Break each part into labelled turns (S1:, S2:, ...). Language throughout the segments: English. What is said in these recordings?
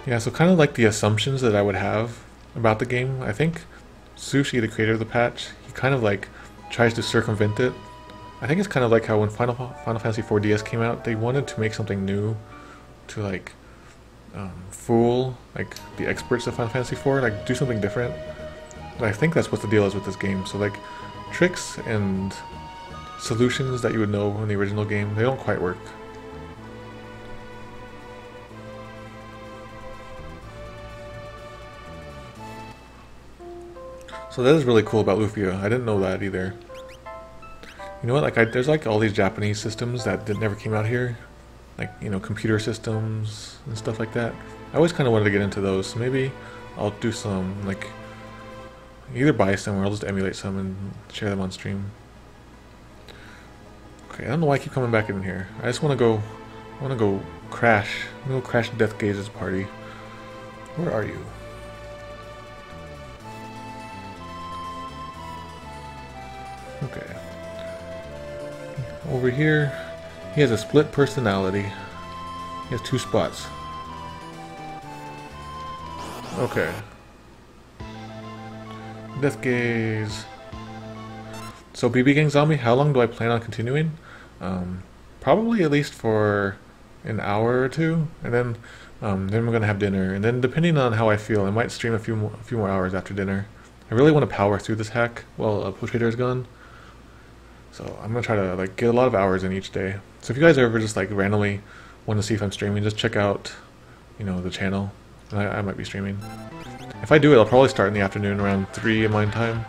S1: Yeah, so kind of like the assumptions that I would have about the game. I think Sushi, the creator of the patch, he kind of like tries to circumvent it. I think it's kind of like how when Final Fantasy 4 DS came out, they wanted to make something new to like fool like the experts of Final Fantasy 4, like do something different. And I think that's what the deal is with this game. So like tricks and solutions that you would know in the original game, they don't quite work. So that is really cool about Lufia. I didn't know that either. You know what? Like, there's like all these Japanese systems that never came out here, like computer systems and stuff like that. I always kind of wanted to get into those. So maybe I'll do some like either buy some or I'll just emulate some and share them on stream. Okay, I don't know why I keep coming back in here. I just want to go. I want to go crash. I'm gonna go crash Deathgaze's party. Where are you? Okay. Over here, he has a split personality. He has two spots. Okay. Deathgaze. So BB Gang Zombie, how long do I plan on continuing? Probably at least for an hour or two, and then we're gonna have dinner, and then depending on how I feel, I might stream a few more hours after dinner. I really want to power through this hack while Push Trader is gone. So I'm gonna try to like get a lot of hours in each day. So if you guys ever just like randomly want to see if I'm streaming, just check out, the channel. I might be streaming. If I do it, I'll probably start in the afternoon around 3 in mine time.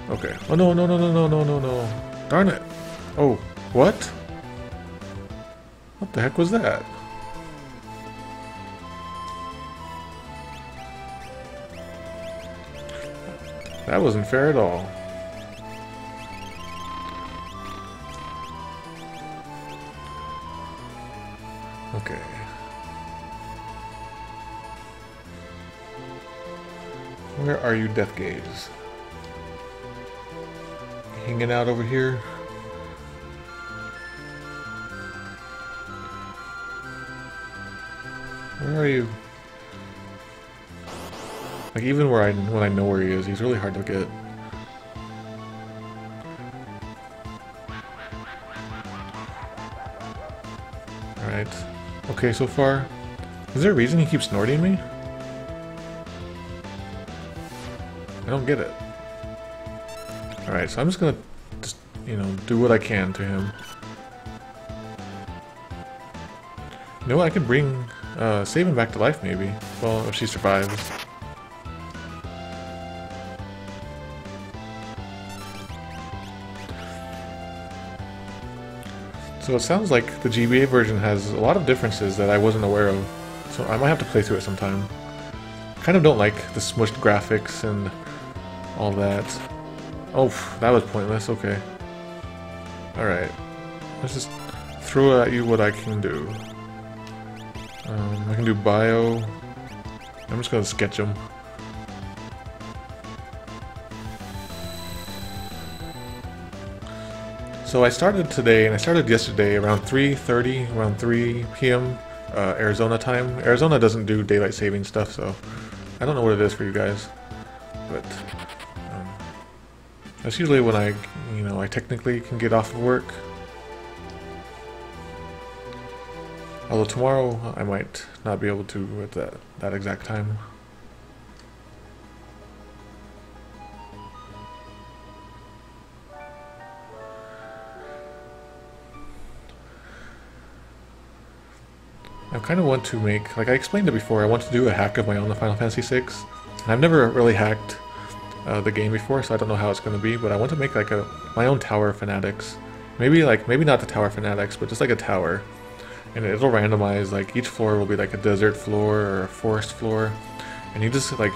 S1: Okay. Oh no no no no no no no no! Darn it! Oh, what? What the heck was that? That wasn't fair at all. Okay. Where are you, Deathgaze? Hanging out over here? Where are you? Like even when I know where he is, he's really hard to get. Alright. Okay, so far. Is there a reason he keeps snorting me? I don't get it. Alright, so I'm just gonna do what I can to him. You know what, I could bring save him back to life maybe. Well, if she survives. So it sounds like the GBA version has a lot of differences that I wasn't aware of, so I might have to play through it sometime. Kind of don't like the smushed graphics and all that. Oh, that was pointless, okay. Alright, let's just throw at you what I can do. I can do bio. I'm just gonna sketch him. So I started today, and I started yesterday around 3:30, around 3 p.m. Arizona time. Arizona doesn't do daylight saving stuff, so I don't know what it is for you guys. But that's usually when I technically can get off of work. Although tomorrow I might not be able to at that exact time. I kind of want to make, like I explained it before, I want to do a hack of my own to Final Fantasy VI. And I've never really hacked the game before, so I don't know how it's going to be, but I want to make like my own Tower of Fanatics. Maybe not the Tower of Fanatics, but just like a tower. And it'll randomize, like each floor will be like a desert floor or a forest floor. And you just like,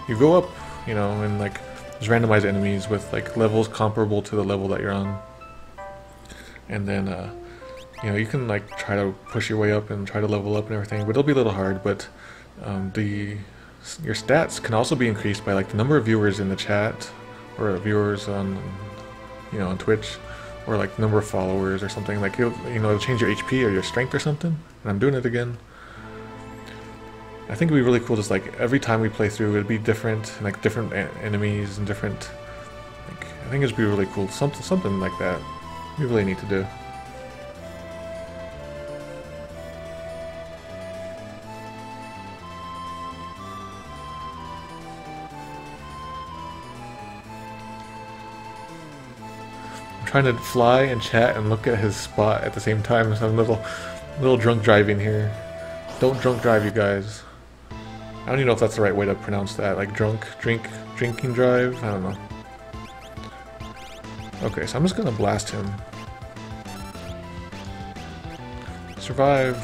S1: you go up, and like just randomize enemies with like levels comparable to the level that you're on. And then, you can like try to push your way up and try to level up and everything, but it'll be a little hard. But your stats can also be increased by like the number of viewers in the chat or viewers on on Twitch, or like number of followers or something. Like it'll change your HP or your strength or something. And I'm doing it again. I think it'd be really cool. Just like every time we play through, it'd be different, like different enemies and different. Like I think it'd be really cool. Something like that. We really need to do. Trying to fly and chat and look at his spot at the same time, so I'm a little drunk driving here. Don't drunk drive, you guys. I don't even know if that's the right way to pronounce that. Like drinking drive? I don't know. Okay, so I'm just gonna blast him. Survive.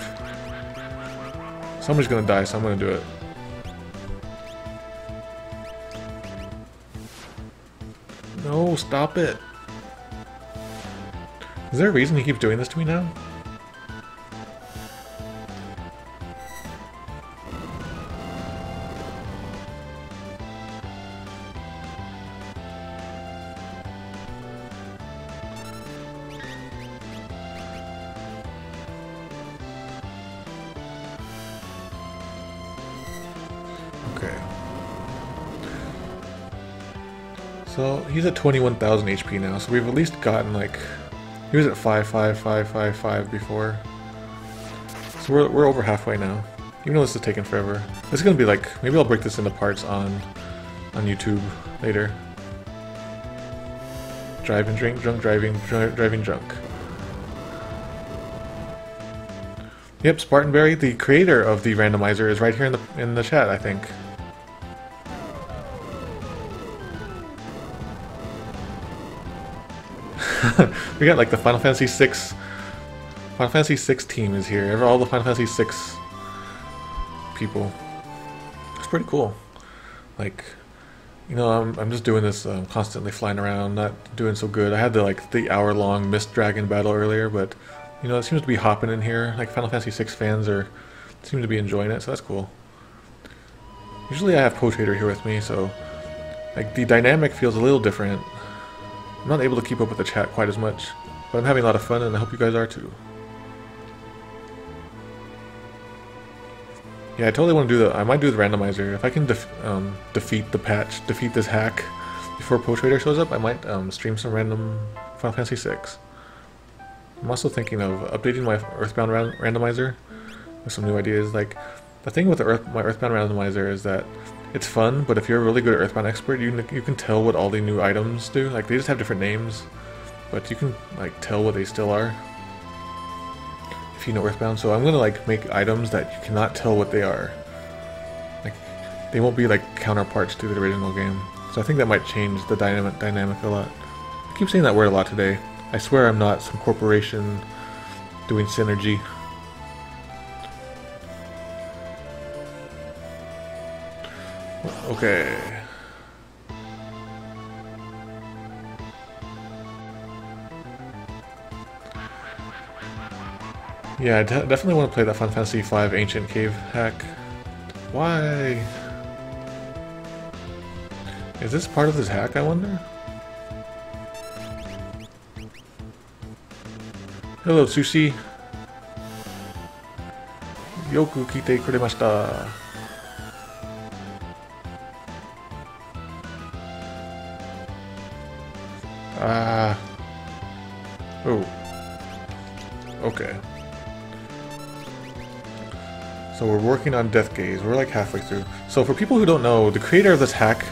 S1: Somebody's gonna die, so I'm gonna do it. No, stop it. Is there a reason he keeps doing this to me now? Okay. So he's at 21,000 HP now, so we've at least gotten like... He was at 55555 before. So we're over halfway now. Even though this is taking forever. This is gonna be like, maybe I'll break this into parts on YouTube later. Drive and drink, drunk driving, driving drunk. Yep, Spartanberry, the creator of the randomizer, is right here in the chat, I think. We got like the Final Fantasy VI team is here. All the Final Fantasy VI people. It's pretty cool. Like, you know, I'm just doing this constantly flying around, not doing so good. I had the hour-long Mist Dragon battle earlier, but you know, it seems to be hopping in here. Like Final Fantasy VI fans seem to be enjoying it, so that's cool. Usually I have Poetato here with me, so like the dynamic feels a little different. I'm not able to keep up with the chat quite as much, but I'm having a lot of fun and I hope you guys are too. Yeah, I totally want to do I might do the randomizer. If I can defeat this hack before Poetato shows up, I might stream some random Final Fantasy VI. I'm also thinking of updating my Earthbound randomizer with some new ideas. Like, the thing with my Earthbound randomizer is that it's fun, but if you're a really good Earthbound expert, you can tell what all the new items do. Like, they just have different names, but you can like tell what they still are if you know Earthbound. So I'm gonna like make items that you cannot tell what they are. Like, they won't be like counterparts to the original game. So I think that might change the dynamic a lot. I keep saying that word a lot today. I swear I'm not some corporation doing synergy. Okay. Yeah, I definitely want to play that Final Fantasy V Ancient Cave hack. Why? Is this part of this hack, I wonder? Hello, Sushi. Yoku kite kuremashita. Oh. Okay. So we're working on Deathgaze. We're like halfway through. So for people who don't know, the creator of this hack,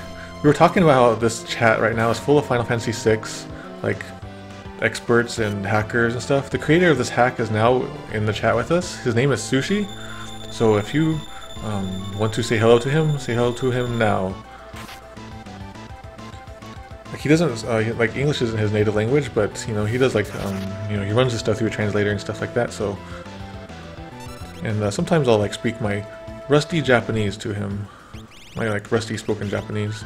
S1: we were talking about how this chat right now is full of Final Fantasy VI, like, experts and hackers and stuff. The creator of this hack is now in the chat with us. His name is Sushi. So if you want to say hello to him now. Like, he doesn't like, English isn't his native language, but you know, he does like you know, he runs his stuff through a translator and stuff like that. So, and sometimes I'll like speak my rusty Japanese to him, my like rusty spoken Japanese.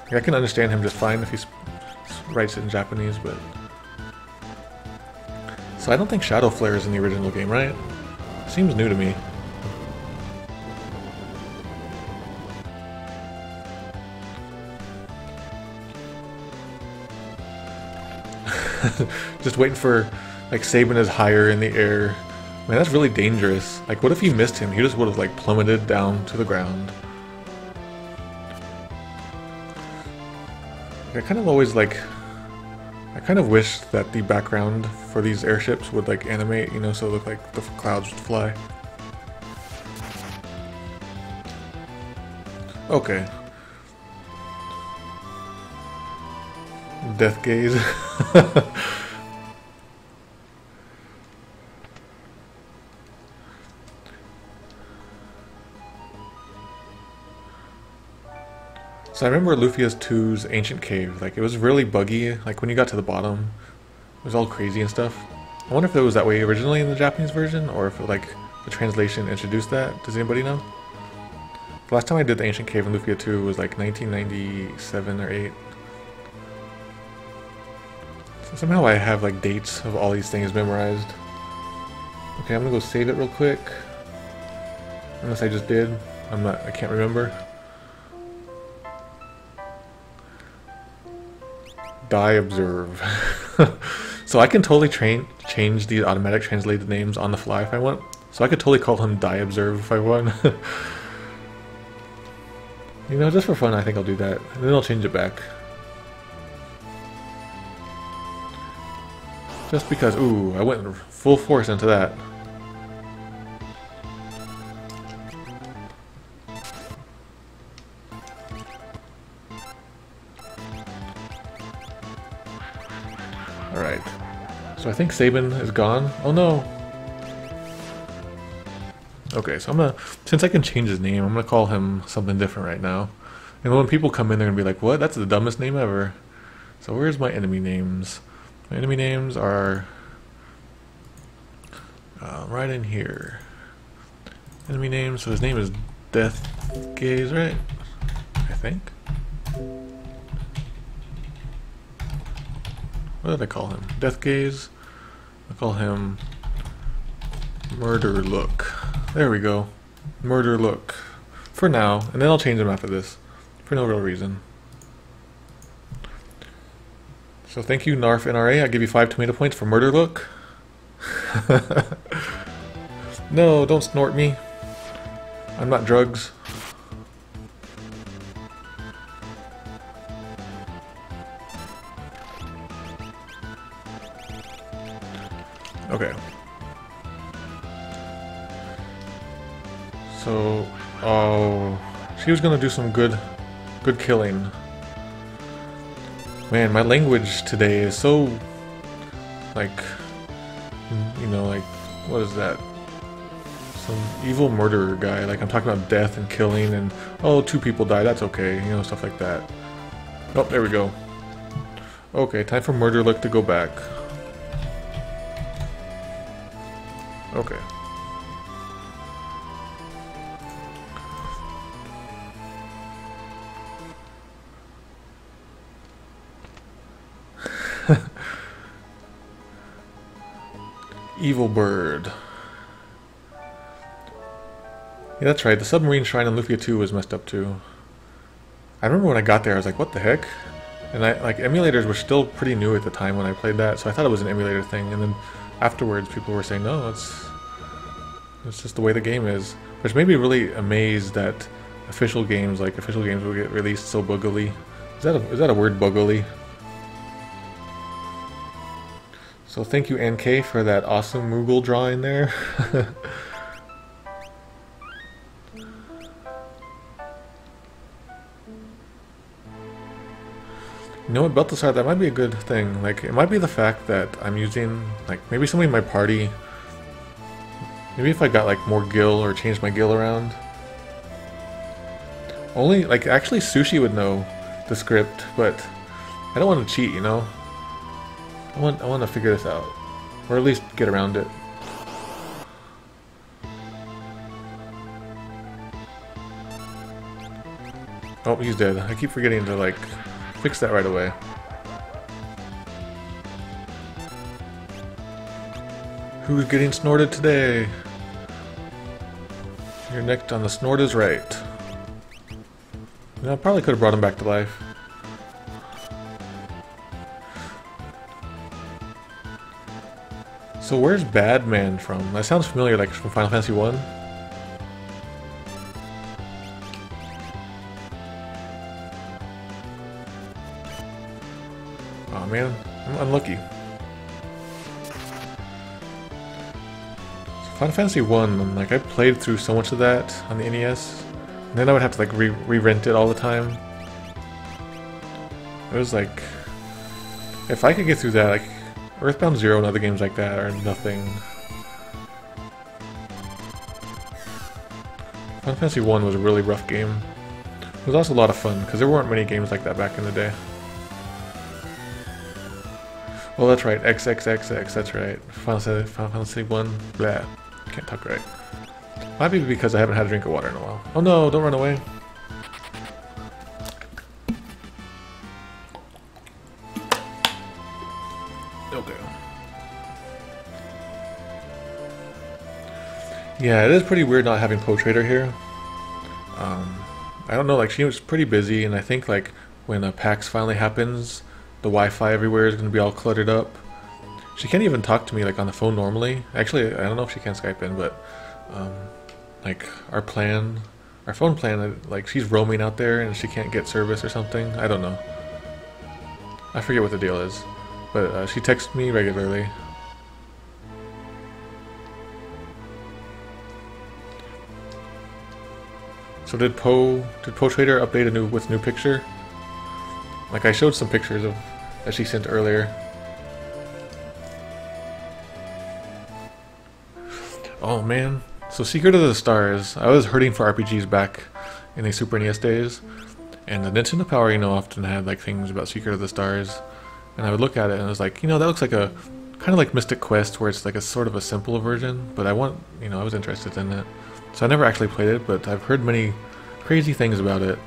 S1: Like, I can understand him just fine if he writes it in Japanese, but. So I don't think Shadow Flare is in the original game, right? Seems new to me. Just waiting for, like, Sabin is higher in the air. Man, that's really dangerous. Like, what if he missed him? He just would have, like, plummeted down to the ground. I kind of always, like... I kind of wish that the background for these airships would, like, animate, you know, so it looked like the clouds would fly. Okay. Deathgaze. So I remember Lufia's 2's Ancient Cave, like it was really buggy, like when you got to the bottom, it was all crazy and stuff. I wonder if it was that way originally in the Japanese version, or if like the translation introduced that. Does anybody know? The last time I did the Ancient Cave in Lufia 2 was like 1997 or 8. So somehow I have like dates of all these things memorized. Okay, I'm gonna go save it real quick. Unless I just did. I can't remember. Die observe. So I can totally change the automatic translated names on the fly if I want. So I could totally call him Die Observe if I want. You know, just for fun, I think I'll do that. And then I'll change it back. Just because, ooh, I went full force into that. Alright. So I think Sabin is gone. Oh no! Okay, so I'm gonna, since I can change his name, I'm gonna call him something different right now. And when people come in, they're gonna be like, what? That's the dumbest name ever. So where's my enemy names? My enemy names are right in here. Enemy name, so his name is Deathgaze, right? I think. What did I call him? Deathgaze. I call him Murder Look. There we go. Murder Look. For now, and then I'll change him after this. For no real reason. So thank you, Narf NRA. I give you 5 tomato points for Murder Look. No, don't snort me. I'm not drugs. Okay. So, oh, she was gonna do some good killing. Man, my language today is so, like, you know, like, what is that? Some evil murderer guy. Like, I'm talking about death and killing and, oh, 2 people died, that's okay, you know, stuff like that. Oh, there we go. Okay, time for Murder Look to go back. Okay. Evil bird. Yeah, that's right. The submarine shrine in Lufia 2 was messed up too. I remember when I got there, I was like, what the heck? And like, emulators were still pretty new at the time when I played that, so I thought it was an emulator thing. And then afterwards, people were saying, no, it's just the way the game is. Which made me really amazed that official games will get released so buggily. Is that a word, buggily? So thank you, NK, for that awesome Moogle drawing there. You know what, Balthasar, that might be a good thing. Like, it might be the fact that I'm using, like, maybe somebody in my party, maybe if I got, like, more gil or changed my gil around. Only, like, actually Sushi would know the script, but I don't want to cheat, you know? I want to figure this out. Or at least get around it. Oh, he's dead. I keep forgetting to, like, fix that right away. Who's getting snorted today? You're next on the snort is right. You know, I probably could have brought him back to life. So where's Badman from? That sounds familiar, like from Final Fantasy 1. Oh man, I'm unlucky. So Final Fantasy 1, like I played through so much of that on the NES, and then I would have to like re-rent it all the time. It was like, if I could get through that, like Earthbound Zero and other games like that are nothing. Final Fantasy 1 was a really rough game. It was also a lot of fun, because there weren't many games like that back in the day. Well, that's right, XXXX, that's right. Final Fantasy 1, blah. Can't talk right. Might be because I haven't had a drink of water in a while. Oh no, don't run away. Okay. Yeah, it is pretty weird not having Poetrader here. I don't know, like she was pretty busy, and I think like when PAX finally happens, the Wi-Fi everywhere is going to be all cluttered up. She can't even talk to me like on the phone normally. Actually, I don't know if she can Skype in, but like our phone plan, like she's roaming out there and she can't get service or something. I don't know. I forget what the deal is, but she texts me regularly. So did Poetrader update with new picture? Like I showed some pictures of that she sent earlier. Oh man. So Secret of the Stars. I was hurting for RPGs back in the Super NES days. And the Nintendo Power, you know, often had like things about Secret of the Stars. And I would look at it and I was like, you know, that looks like a kind of like Mystic Quest where it's like a sort of a simple version, but I was interested in it. So I never actually played it, but I've heard many crazy things about it.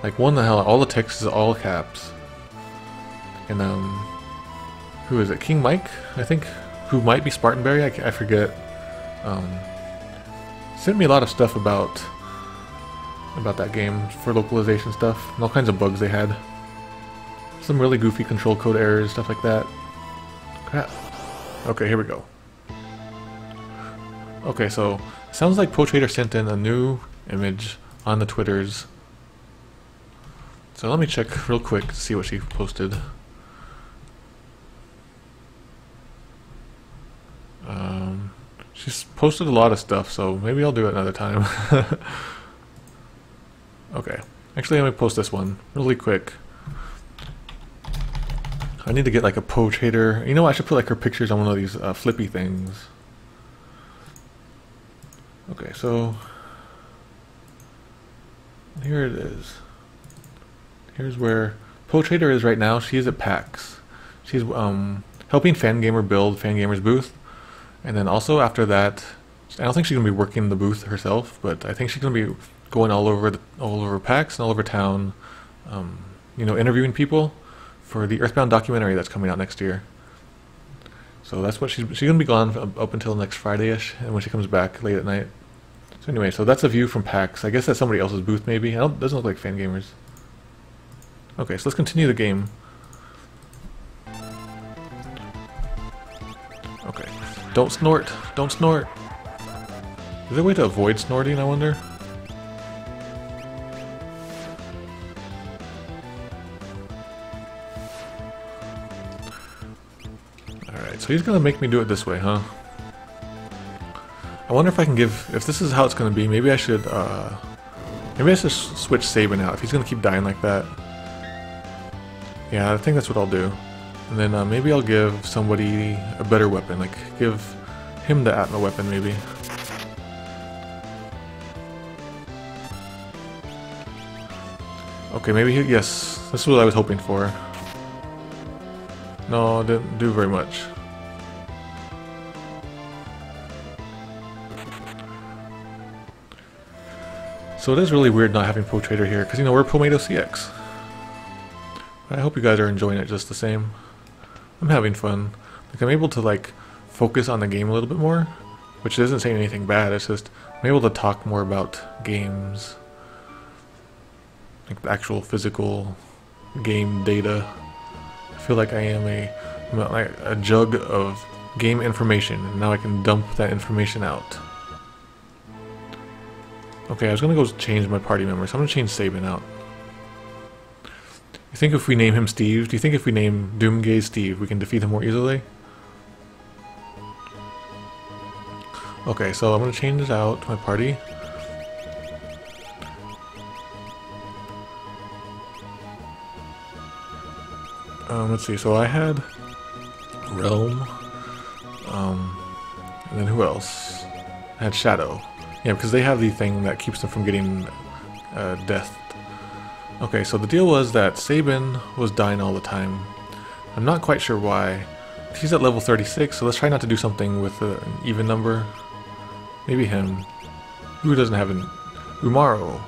S1: Like one the hell, all the text is all caps. And who is it? King Mike, I think, who might be Spartanberry, I forget. Sent me a lot of stuff about that game for localization stuff and all kinds of bugs they had. Some really goofy control code errors, stuff like that. Crap. Okay, here we go. Okay, so sounds like Poetrader sent in a new image on the Twitters. So let me check real quick to see what she posted. She's posted a lot of stuff, so maybe I'll do it another time. Okay, actually let me post this one really quick. I need to get like a Poetrader. You know what, I should put like her pictures on one of these flippy things. Okay, so here it is. Here's where Poetrader is right now. She is at PAX. She's helping Fangamer build Fangamer's booth. And then also after that, I don't think she's gonna be working the booth herself, but I think she's gonna be going all over PAX and all over town, you know, interviewing people for the Earthbound documentary that's coming out next year. So that's what she's gonna be gone up until next Friday-ish, and when she comes back late at night. So anyway, so that's a view from PAX. I guess that's somebody else's booth maybe. It doesn't look like Fangamers. Okay, so let's continue the game. Okay. Don't snort! Don't snort! Is there a way to avoid snorting, I wonder? Alright, so he's gonna make me do it this way, huh? I wonder if I can if this is how it's gonna be, maybe I should switch Sabin out if he's gonna keep dying like that. Yeah, I think that's what I'll do. And then maybe I'll give somebody a better weapon, like give him the Atma weapon maybe. Okay, maybe yes, this is what I was hoping for. No, didn't do very much. So it is really weird not having Poetrader here, because you know, we're Poemato CX. I hope you guys are enjoying it just the same. I'm having fun. Like I'm able to like focus on the game a little bit more, which isn't saying anything bad, it's just I'm able to talk more about games. Like the actual physical game data. I feel like I am a jug of game information, and now I can dump that information out. Okay, I was gonna go change my party members. I'm gonna change Sabin out. You think if we name him Steve, do you think if we name Deathgaze Steve, we can defeat him more easily? Okay, so I'm gonna change out my party. Let's see, so I had Realm, and then who else? I had Shadow. Yeah, because they have the thing that keeps them from getting death. Okay, so the deal was that Sabin was dying all the time. I'm not quite sure why. He's at level 36, so let's try not to do something with an even number. Maybe him. Who doesn't have an... Umaro.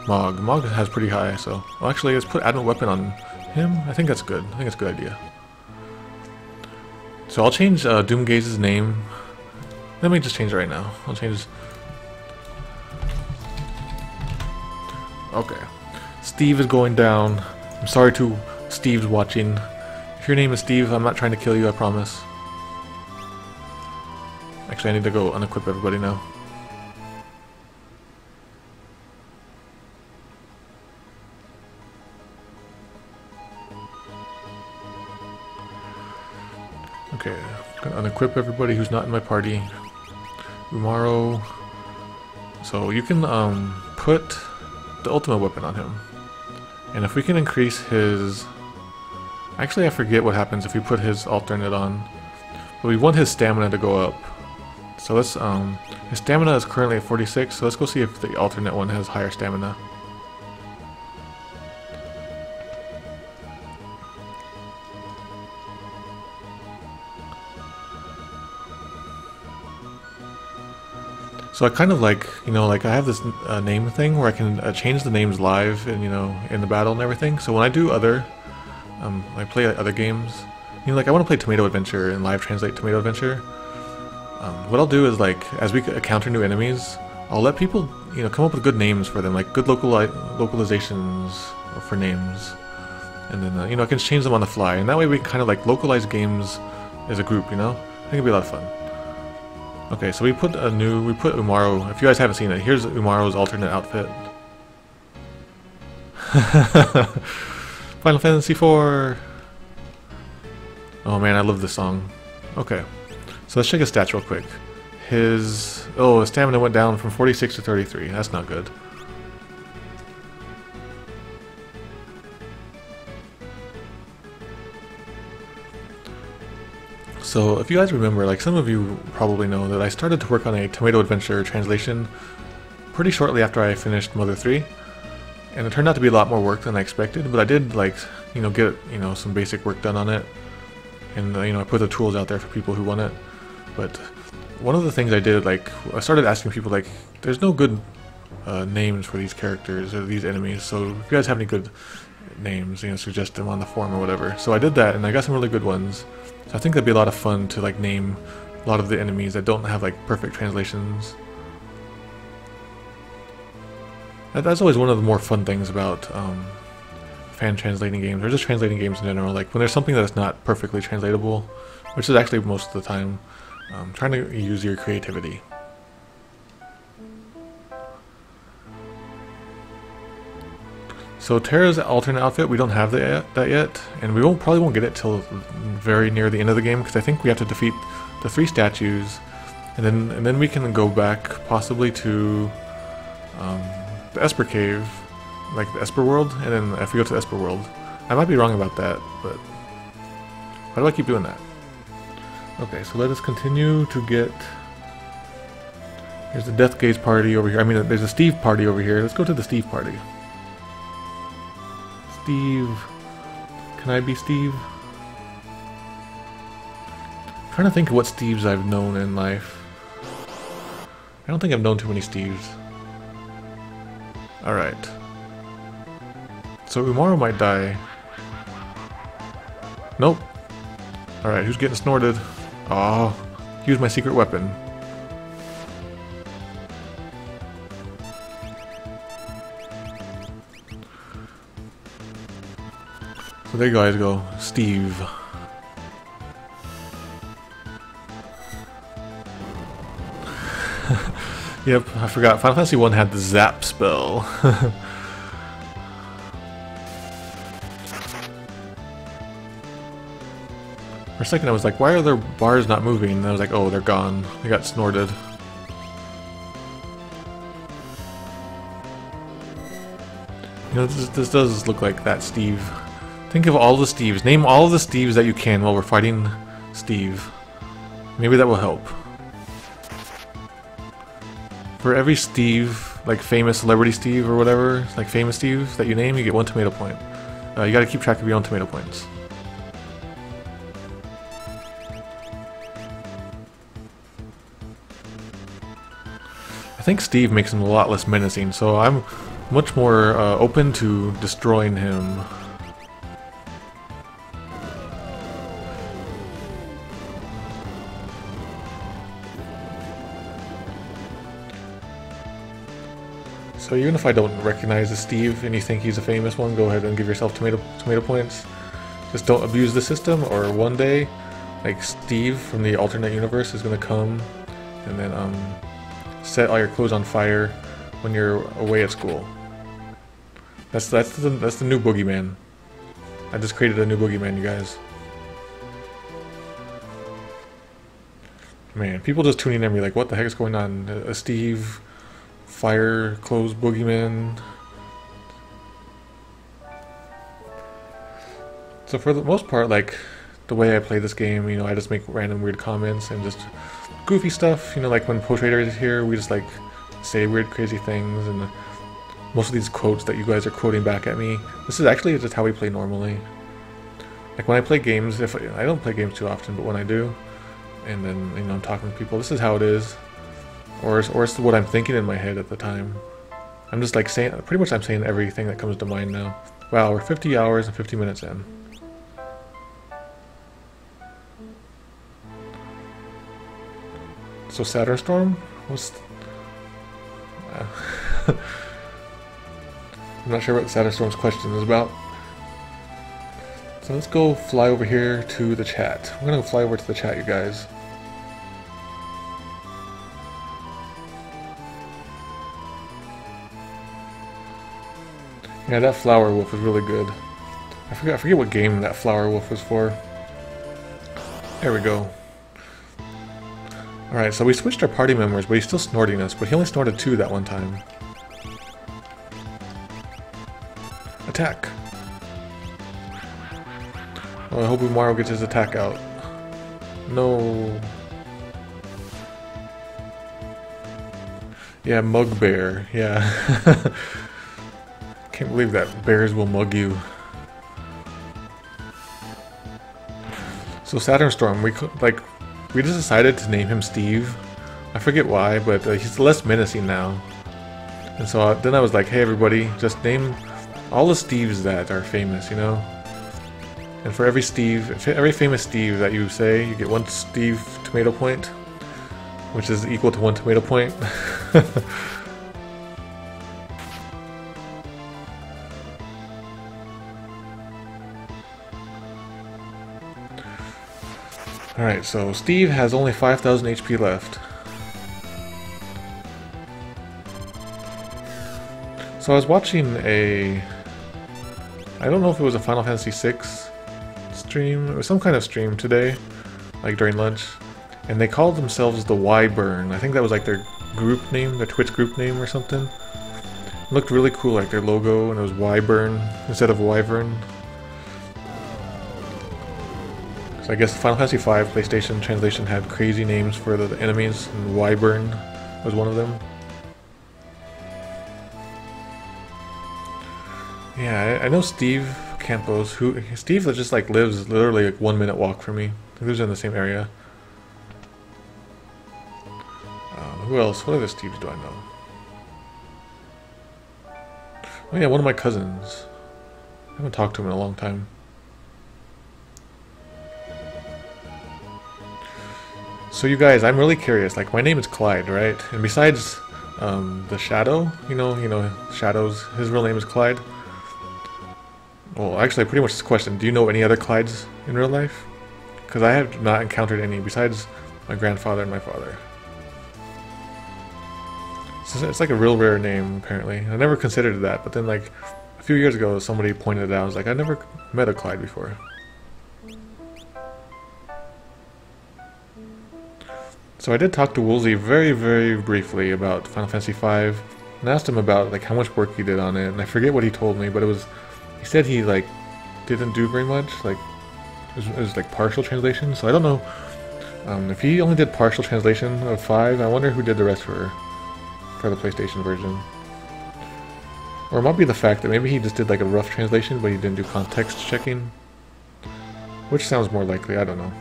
S1: Mog. Mog has pretty high, so... Well, actually, let's put Adamant Weapon on him. I think that's good. I think that's a good idea. So I'll change Deathgaze's name. Let me just change it right now. I'll change... Okay. Steve is going down. I'm sorry to Steve's watching. If your name is Steve, I'm not trying to kill you, I promise. Actually, I need to go unequip everybody now. Okay, I'm gonna unequip everybody who's not in my party. Umaro. So you can put the ultimate weapon on him. And if we can increase his... Actually, I forget what happens if we put his alternate on. But we want his stamina to go up. So let's, his stamina is currently at 46, so let's go see if the alternate one has higher stamina. So I kind of like, you know, like I have this name thing where I can change the names live and, you know, in the battle and everything. So when I do other, I play other games, you know, like I want to play Tomato Adventure and live translate Tomato Adventure. What I'll do is like, as we encounter new enemies, I'll let people, you know, come up with good names for them, like good localizations for names. And then, you know, I can change them on the fly. And that way we can kind of like localize games as a group, you know? I think it'd be a lot of fun. Okay, so we put Umaro. If you guys haven't seen it, here's Umaro's alternate outfit. Final Fantasy IV! Oh man, I love this song. Okay, so let's check his stats real quick. His stamina went down from 46 to 33. That's not good. So if you guys remember, like some of you probably know that I started to work on a Tomato Adventure translation pretty shortly after I finished Mother 3. And it turned out to be a lot more work than I expected, but I did like, you know, get, you know, some basic work done on it. And, you know, I put the tools out there for people who want it. But one of the things I did, like, I started asking people, like, there's no good names for these characters or these enemies, so if you guys have any good names, you know, suggest them on the forum or whatever. So I did that, and I got some really good ones. So I think that'd be a lot of fun to like name a lot of the enemies that don't have like perfect translations. That's always one of the more fun things about fan translating games, or just translating games in general. Like when there's something that's not perfectly translatable, which is actually most of the time, trying to use your creativity. So Terra's alternate outfit, we don't have that yet, and we probably won't get it till very near the end of the game, because I think we have to defeat the 3 statues, and then we can go back possibly to the Esper Cave, like the Esper World, and then if we go to the Esper World, I might be wrong about that, but why do I keep doing that? Okay, so let us continue to get. Here's the Deathgaze party over here. I mean, there's a Steve party over here. Let's go to the Steve party. Steve. Can I be Steve? I'm trying to think of what Steves I've known in life. I don't think I've known too many Steves. Alright. So Umaro might die. Nope. Alright, who's getting snorted? Oh, use my secret weapon. So there you guys go, Steve. Yep, I forgot. Final Fantasy 1 had the zap spell. For a second I was like, why are their bars not moving? And I was like, oh, they're gone. They got snorted. You know, this does look like that Steve. Think of all the Steves. Name all of the Steves that you can while we're fighting Steve. Maybe that will help. For every Steve, like famous celebrity Steve or whatever, like famous Steve that you name, you get 1 tomato point. You gotta keep track of your own tomato points. I think Steve makes him a lot less menacing, so I'm much more open to destroying him. So even if I don't recognize the Steve and you think he's a famous one, go ahead and give yourself tomato points. Just don't abuse the system, or one day, like Steve from the alternate universe is gonna come and then set all your clothes on fire when you're away at school. That's the new boogeyman. I just created a new boogeyman, you guys. Man, people just tuning in and be like, what the heck is going on? A Steve fire clothes boogeyman. So for the most part, like the way I play this game, you know, I just make random weird comments and just goofy stuff, you know, like when Poemato is here, we just like say weird crazy things, and most of these quotes that you guys are quoting back at me, this is actually just how we play normally. Like when I play games, if I don't play games too often, but when I do, and then, you know, I'm talking to people, this is how it is. Or it's what I'm thinking in my head at the time. I'm just like saying, pretty much I'm saying everything that comes to mind now. Wow, we're 50 hours and 50 minutes in. So Saturn Storm? What's... I'm not sure what Saturn Storm's question is about. So let's go fly over here to the chat. I'm gonna go fly over to the chat, you guys. Yeah, that flower wolf was really good. I forget what game that flower wolf was for. There we go. Alright, so we switched our party members, but he's still snorting us, but he only snorted 2 that one time. Attack! Oh, I hope Umaru gets his attack out. No. Yeah, mug bear. Yeah. Can't believe that bears will mug you. So Saturn Storm, we just decided to name him Steve. I forget why, but he's less menacing now. And so then I was like, hey everybody, just name all the Steves that are famous, you know? And for every Steve, every famous Steve that you say, you get 1 Steve tomato point, which is equal to 1 tomato point. Alright, so Steve has only 5,000 HP left. So I was watching I don't know if it was a Final Fantasy VI stream, it was some kind of stream today, like during lunch, and they called themselves the Wyvern. I think that was like their group name, their Twitch group name or something. It looked really cool, like their logo, and it was Wyvern instead of Wyvern. So I guess Final Fantasy V PlayStation translation had crazy names for the enemies, and Wyvern was one of them. Yeah, I know Steve Campos, Steve just like lives literally like 1 minute walk from me. He lives in the same area. Who else? What other Steves do I know? Oh yeah, one of my cousins. I haven't talked to him in a long time. So you guys, I'm really curious. Like, my name is Clyde, right? And besides the Shadow, you know, Shadow's, his real name is Clyde. Well, actually, pretty much this question: do you know any other Clydes in real life? Because I have not encountered any besides my grandfather and my father. It's like a real rare name, apparently. I never considered that, but then like a few years ago, somebody pointed it out. I was like, I never met a Clyde before. So I did talk to Woolsey very, very briefly about Final Fantasy V, and asked him about like how much work he did on it, and I forget what he told me, but he said he like didn't do very much, like it was like partial translation, so I don't know if he only did partial translation of 5, I wonder who did the rest for the PlayStation version. Or it might be the fact that maybe he just did like a rough translation, but he didn't do context checking, which sounds more likely, I don't know.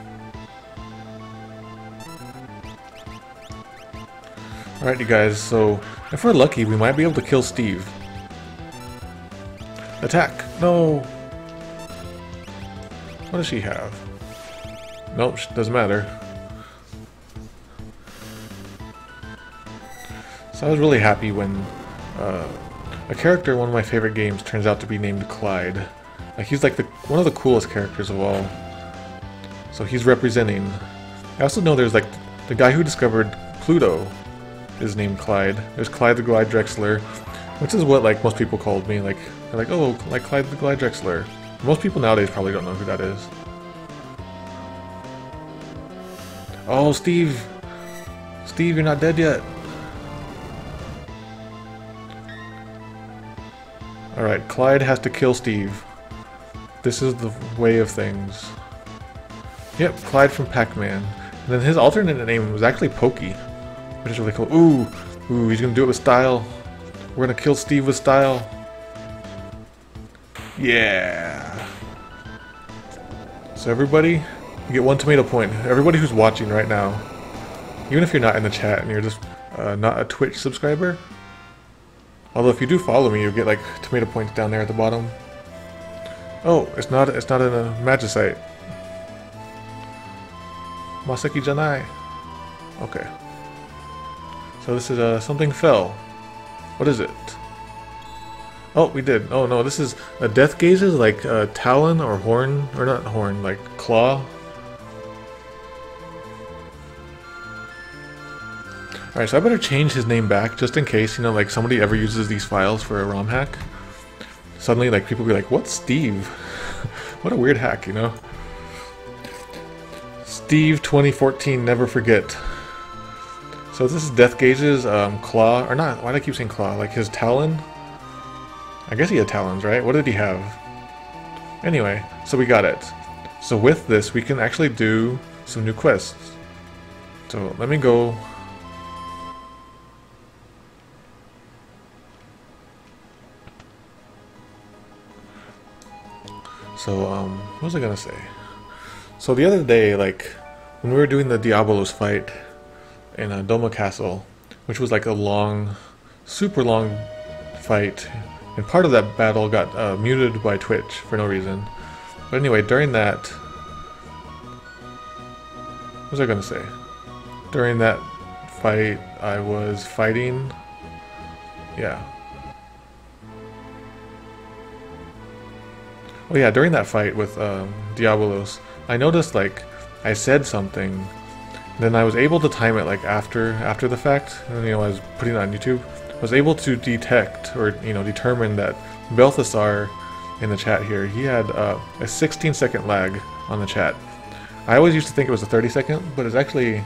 S1: Alright you guys, so if we're lucky we might be able to kill Steve. Attack! No! What does she have? Nope, doesn't matter. So I was really happy when a character in one of my favorite games turns out to be named Clyde. Like he's like one of the coolest characters of all. So he's representing. I also know there's like the guy who discovered Pluto is named Clyde. There's Clyde the Glide Drexler, which is what like most people called me. Like they're like, oh, like Clyde the Glide Drexler. Most people nowadays probably don't know who that is. Oh, Steve! Steve, you're not dead yet. Alright, Clyde has to kill Steve. This is the way of things. Yep, Clyde from Pac-Man. And then his alternate name was actually Pokey, which is really cool. Ooh, he's gonna do it with style. We're gonna kill Steve with style. Yeah. So everybody, you get 1 tomato point. Everybody who's watching right now, even if you're not in the chat and you're just not a Twitch subscriber, although if you do follow me, you'll get like tomato points down there at the bottom. Oh, it's not in a Magicite. Masaki Janai. Okay. So this is something fell. What is it? Oh, we did. Oh no, this is a Deathgaze, like talon or horn, or not horn, like claw. Alright, so I better change his name back just in case, you know, like somebody ever uses these files for a ROM hack. Suddenly, like people be like, "What's Steve? What a weird hack," you know? Steve 2014, never forget. So this is Deathgaze's claw, or not, why do I keep saying claw? Like his talon? I guess he had talons, right? What did he have? Anyway, so we got it. So with this, we can actually do some new quests. So let me go. So, what was I gonna say? So the other day, like, when we were doing the Diabolos fight in Doma Castle, which was like a long, super long fight, and part of that battle got muted by Twitch for no reason. But anyway, during that, what was I gonna say? During that fight, I was fighting, yeah. Oh yeah, during that fight with Diabolos, I noticed like I said something, then I was able to time it like after the fact, and you know I was putting it on YouTube. I was able to detect or determine that Balthasar in the chat here, he had a 16-second lag on the chat. I always used to think it was a 30-second, but it's actually